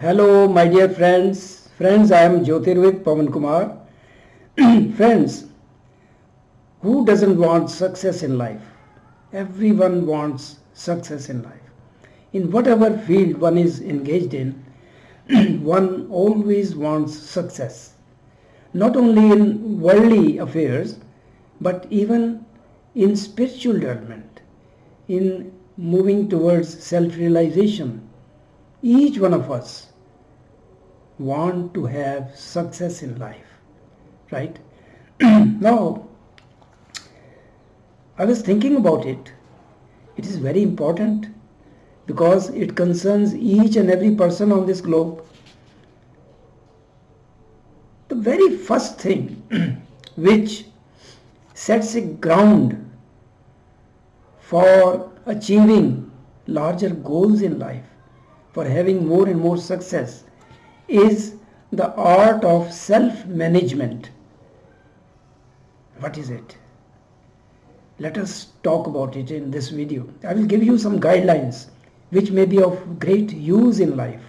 Hello, my dear friends. Friends, I am Jyotirvid Pawan Kumar. Friends, who doesn't want success in life? Everyone wants success in life. In whatever field one is engaged in, one always wants success. Not only in worldly affairs, but even in spiritual development, in moving towards self realization. Each one of us want to have success in life, right? Now, I was thinking about it. It is very important because it concerns each and every person on this globe. The very first thing which sets a ground for achieving larger goals in life, for having more and more success, is the art of self-management. What is it? Let us talk about it in this video. I will give you some guidelines which may be of great use in life.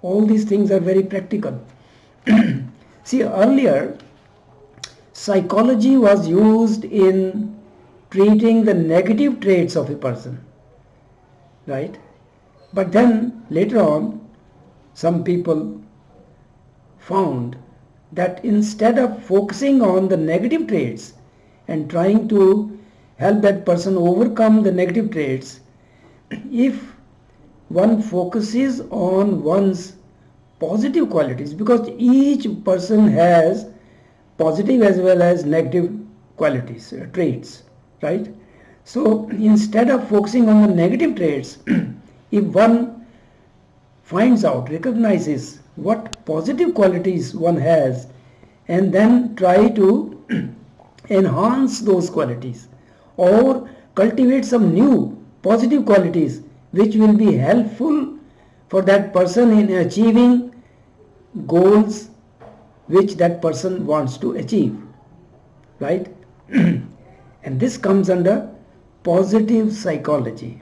All these things are very practical. See, earlier psychology was used in treating the negative traits of a person, right? But then later on, some people found that instead of focusing on the negative traits and trying to help that person overcome the negative traits, if one focuses on one's positive qualities, because each person has positive as well as negative qualities, traits, right? So instead of focusing on the negative traits, if one finds out, recognizes what positive qualities one has, and then try to enhance those qualities or cultivate some new positive qualities which will be helpful for that person in achieving goals which that person wants to achieve, right? And this comes under positive psychology.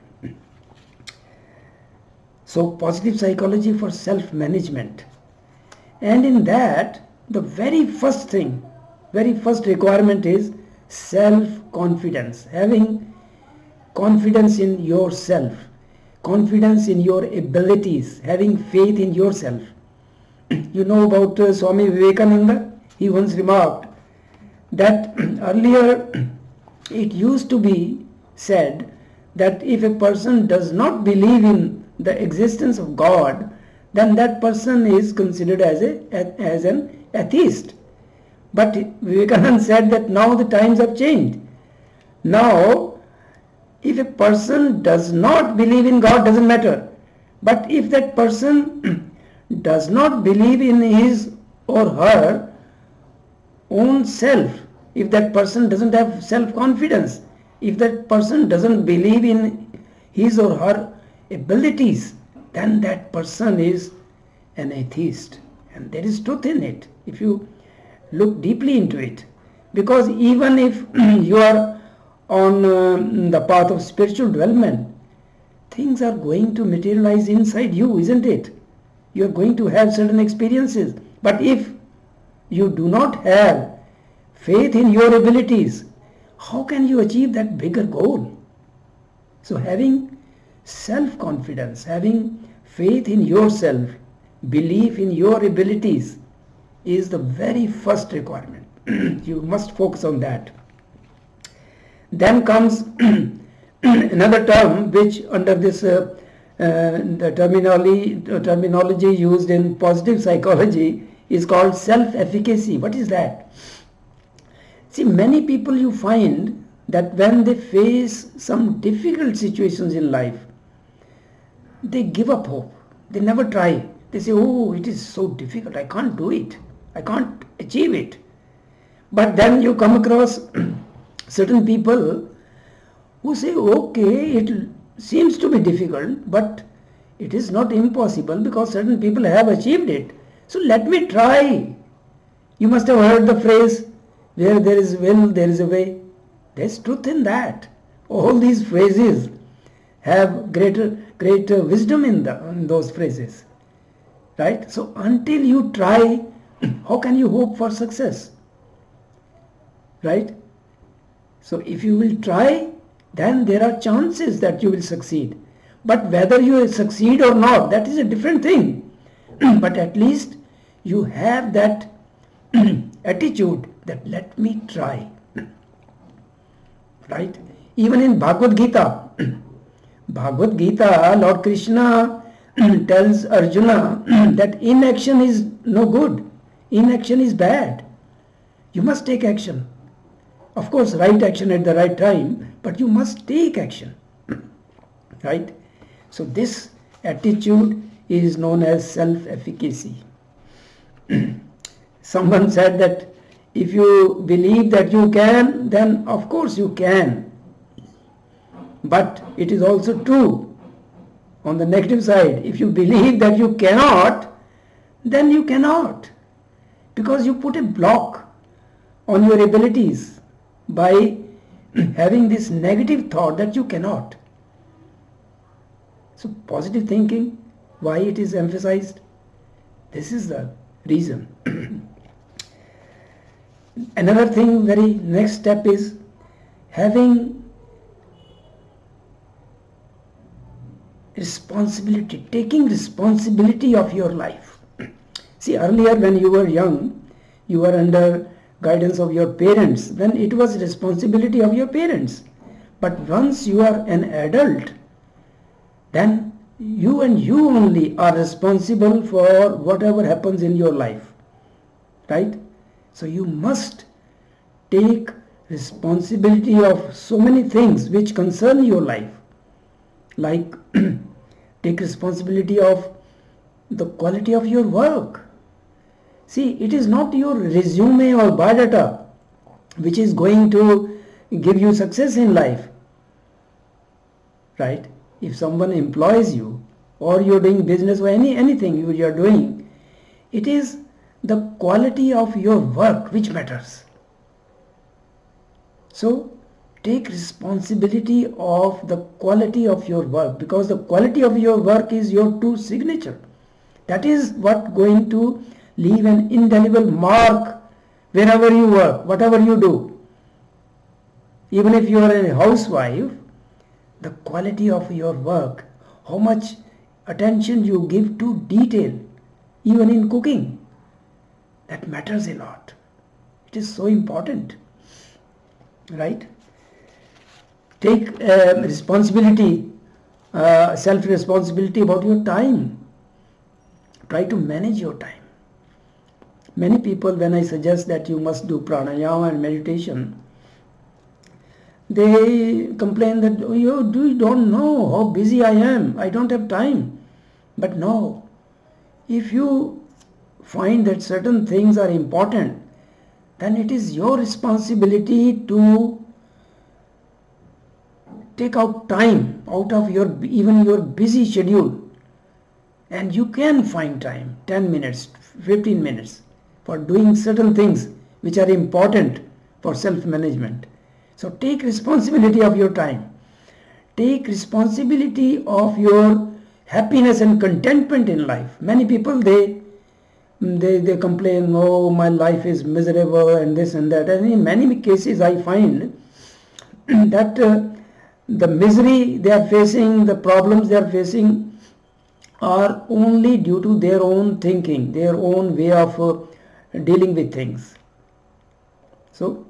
So positive psychology for self-management. And in that, the very first thing, very first requirement is self-confidence. Having confidence in yourself, confidence in your abilities, having faith in yourself. You know about Swami Vivekananda? He once remarked that earlier it used to be said that if a person does not believe in the existence of God, then that person is considered as an atheist. But Vivekananda said that now the times have changed. Now, if a person does not believe in God, doesn't matter. But if that person does not believe in his or her own self, if that person doesn't have self-confidence, if that person doesn't believe in his or her abilities, then that person is an atheist. And there is truth in it if you look deeply into it. Because even if you are on the path of spiritual development, things are going to materialize inside you, isn't it? You are going to have certain experiences. But if you do not have faith in your abilities, how can you achieve that bigger goal? So having self-confidence, having faith in yourself, belief in your abilities is the very first requirement. You must focus on that. Then comes another term which under this the terminology used in positive psychology is called self-efficacy. What is that? See, many people you find that when they face some difficult situations in life, they give up hope. They never try. They say, oh, it is so difficult. I can't do it. I can't achieve it. But then you come across certain people who say, okay, it seems to be difficult, but it is not impossible because certain people have achieved it. So let me try. You must have heard the phrase, where there is will, there is a way. There's truth in that. All these phrases have great wisdom in those phrases. right? So until you try, how can you hope for success, right? So if you will try, then there are chances that you will succeed. But whether you succeed or not, that is a different thing. But at least you have that attitude that let me try, right? Even in Bhagavad Gita, Bhagavad Gita, Lord Krishna tells Arjuna that inaction is no good, inaction is bad. You must take action. Of course, right action at the right time, but you must take action, right? So this attitude is known as self-efficacy. Someone said that if you believe that you can, then of course you can. But it is also true on the negative side. If you believe that you cannot, then you cannot, because you put a block on your abilities by having this negative thought that you cannot. So positive thinking, why it is emphasized? This is the reason. Another thing, very next step is having responsibility, taking responsibility of your life. See, earlier when you were young, you were under guidance of your parents, then it was responsibility of your parents. But once you are an adult, then you and you only are responsible for whatever happens in your life, right? So you must take responsibility of so many things which concern your life, like take responsibility of the quality of your work. See, it is not your resume or biodata which is going to give you success in life, right? If someone employs you or you're doing business or anything you are doing, it is the quality of your work which matters. So take responsibility of the quality of your work, because the quality of your work is your true signature. That is what going to leave an indelible mark wherever you work, whatever you do. Even if you are a housewife, the quality of your work, how much attention you give to detail, even in cooking, that matters a lot. It is so important, right? Take responsibility, self-responsibility about your time. Try to manage your time. Many people, when I suggest that you must do pranayama and meditation, they complain that you don't know how busy I am, I don't have time. But no, if you find that certain things are important, then it is your responsibility to take out time out of even your busy schedule, and you can find time, 10 minutes, 15 minutes, for doing certain things which are important for self-management. So take responsibility of your time. Take responsibility of your happiness and contentment in life. Many people, they complain, oh, my life is miserable and this and that. And in many cases I find that the misery they are facing, the problems they are facing are only due to their own thinking, their own way of dealing with things. So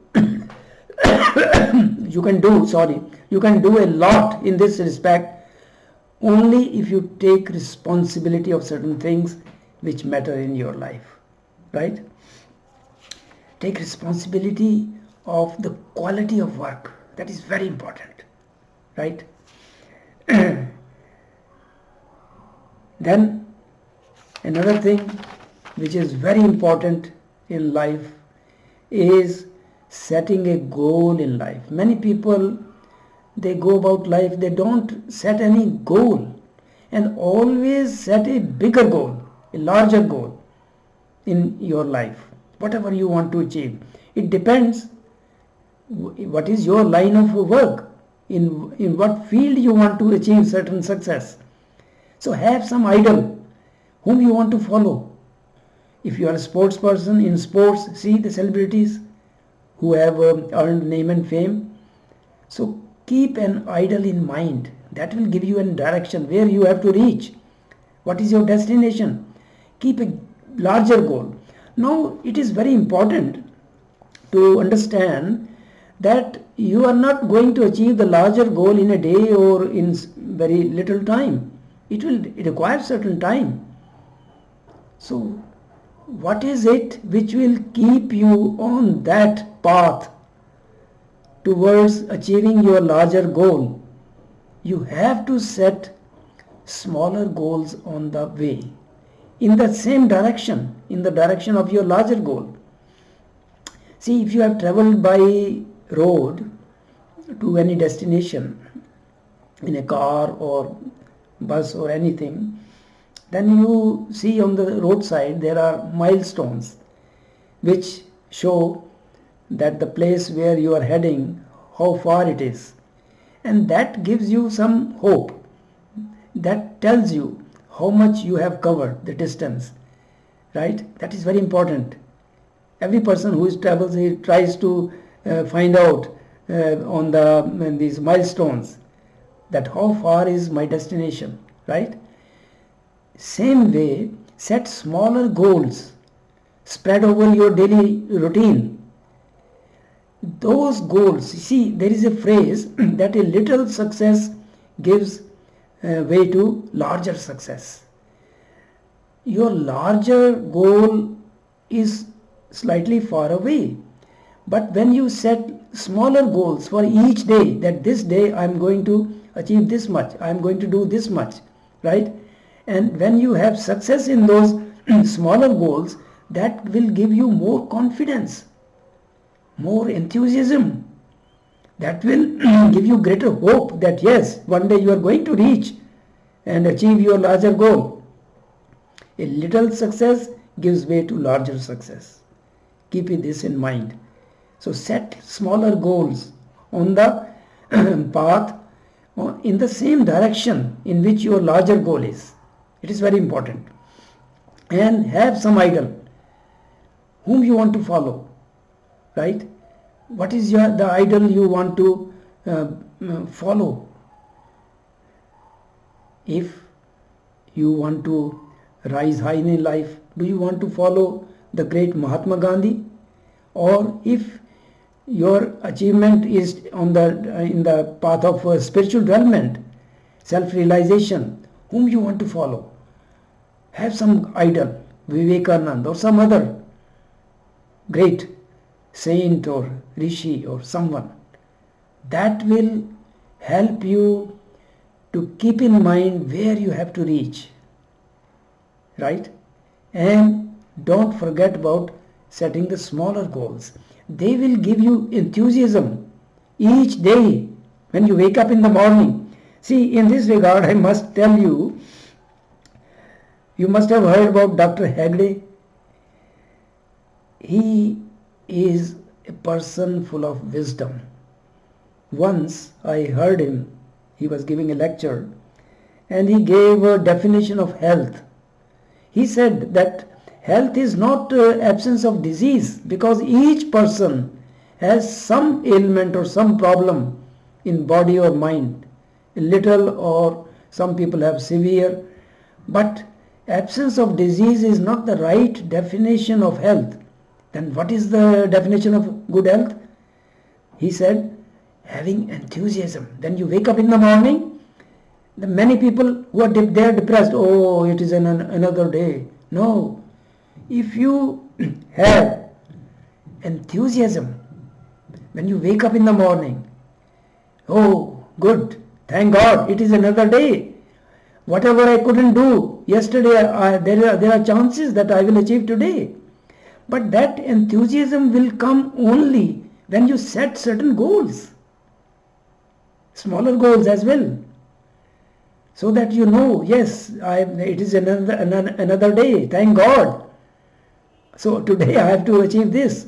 you can do a lot in this respect only if you take responsibility of certain things which matter in your life, right? Take responsibility of the quality of work. That is very important, right? Then another thing which is very important in life is setting a goal in life. Many people, they go about life, they don't set any goal, and always set a bigger goal, a larger goal in your life, whatever you want to achieve. It depends what is your line of work, in what field you want to achieve certain success. So have some idol whom you want to follow. If you are a sports person, in sports, see the celebrities who have earned name and fame. So keep an idol in mind. That will give you a direction where you have to reach. What is your destination? Keep a larger goal. Now it is very important to understand that you are not going to achieve the larger goal in a day or in very little time. It will require certain time. So what is it which will keep you on that path towards achieving your larger goal? You have to set smaller goals on the way in the same direction, in the direction of your larger goal. See, if you have traveled by road to any destination in a car or bus or anything, then you see on the roadside there are milestones which show that the place where you are heading, how far it is, and that gives you some hope. That tells you how much you have covered the distance, right? That is very important. Every person who travels, he tries to find out on these milestones that how far is my destination, right? Same way, set smaller goals spread over your daily routine. Those goals, see, there is a phrase that a little success gives way to larger success. Your larger goal is slightly far away, but when you set smaller goals for each day, that this day I am going to achieve this much, I am going to do this much, right? And when you have success in those smaller goals, that will give you more confidence, more enthusiasm. That will give you greater hope that yes, one day you are going to reach and achieve your larger goal. A little success gives way to larger success. Keep this in mind. So set smaller goals on the path in the same direction in which your larger goal is. It is very important. And have some idol whom you want to follow, right? What is the idol you want to follow? If you want to rise high in life, do you want to follow the great Mahatma Gandhi? Or if your achievement is in the path of spiritual development, self-realization, whom you want to follow? Have some idol, Vivekananda or some other great saint or rishi or someone. That will help you to keep in mind where you have to reach, right? And don't forget about setting the smaller goals. They will give you enthusiasm each day when you wake up in the morning. See, in this regard, I must tell you, you must have heard about Dr. Hegde. He is a person full of wisdom. Once I heard him, he was giving a lecture, and he gave a definition of health. He said that health is not absence of disease, because each person has some ailment or some problem in body or mind, a little, or some people have severe. But absence of disease is not the right definition of health. Then what is the definition of good health? He said, having enthusiasm. Then you wake up in the morning, the many people who are they are depressed, oh, it is another day. No, if you have enthusiasm when you wake up in the morning, oh, good, thank God, it is another day. Whatever I couldn't do yesterday, there are chances that I will achieve today. But that enthusiasm will come only when you set certain goals, smaller goals as well, so that you know, yes, it is another day, thank God. So today I have to achieve this.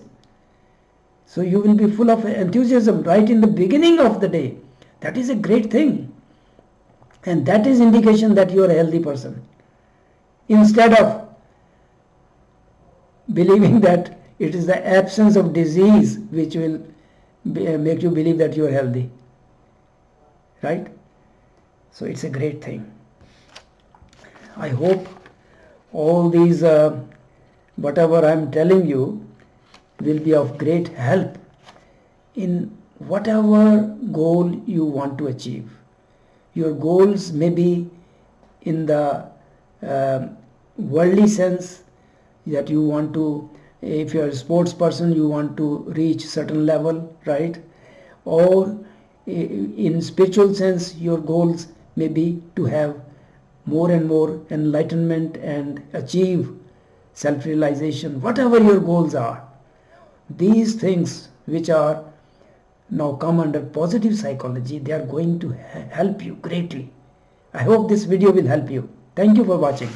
So you will be full of enthusiasm right in the beginning of the day. That is a great thing. And that is indication that you are a healthy person. instead of believing that it is the absence of disease which will make you believe that you are healthy, right? So it's a great thing. I hope all these whatever I'm telling you will be of great help in whatever goal you want to achieve. Your goals may be in the worldly sense, that you want to, if you're a sports person, you want to reach certain level, right? Or in spiritual sense, your goals may be to have more and more enlightenment and achieve self-realization. Whatever your goals are, these things which are now come under positive psychology, they are going to help you greatly. I hope this video will help you. Thank you for watching.